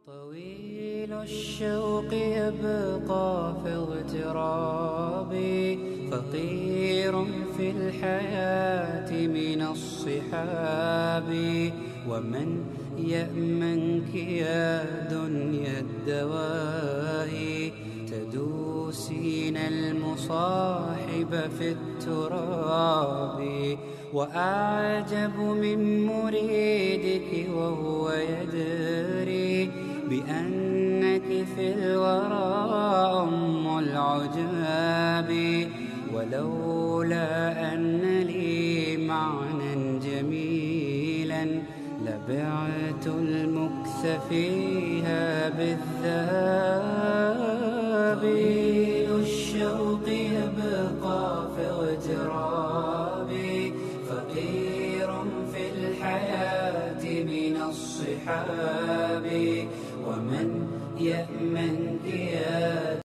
طويل الشوق يبقى في اغترابي، فقير في الحياة من الصحاب. ومن يأمنك يا دنيا الدواهي، تدوسين المصاحب في التراب. وأعجب من مريدك وهو يدري بأنك في الورى أم العجاب. ولولا أن لي معنى جميلا لبعت المكث فيها بالذهب. الشوق يبقى في اغترابي، فقير في الحياة من الصحاب. ومن يأمنك يا